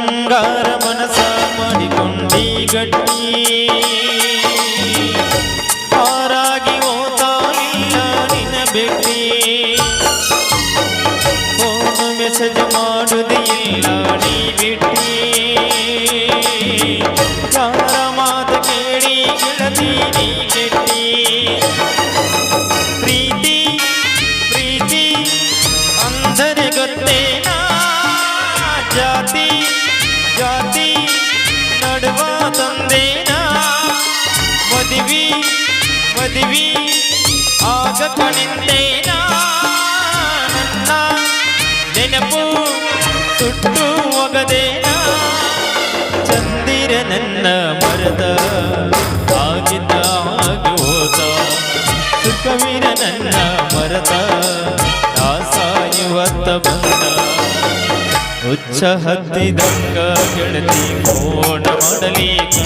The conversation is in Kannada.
ಬಂಗಾರ ಮನಸ ಮಾಡಿಕೊಂಡಿ ಗಟ್ಟಿ ಹಾರಾಗಿ ಹೋತಾನಿಲ್ಲ ನಿನ್ನ ಭೇಟಿ ಫೋನ್ ಮೆಸೇಜ್ ಮಾಡುವುದಿಲ್ಲ ನೀ ಬಿಟ್ಟಿ ಯಾರ ಮಾತು ಕೇಳಿ ಗೆಳತಿ ನೀ ಕೆಟ್ಟಿ ಪ್ರೀತಿ ಪ್ರೀತಿ ಅಂದರೆ ಗೊತ್ತೇನಾ ಜಾತಿ ಜಾತಿ ನಡುವ ತಂದೇನಾ ಮದುವೆ ಮದುವೆ ಆಗ ಕಣಿಂದೇನಾ ನನ್ನ ನೆನಪು ಸುಟ್ಟು ಒಗದೇನಾ ಚಂದಿರ ನನ್ನ ಮರದ ಆಗಿದ್ದ ಆಗಿ ಹೋದ ಸುಖವಿರ ನನ್ನ ಮರದ ಸಾಯುವತ್ತ ಬಂದ ಹುಚ್ಚ ಹತ್ತಿದಂಗ ಗೆಳತಿ ಫೋನ್ ಮಾಡಲಿಕ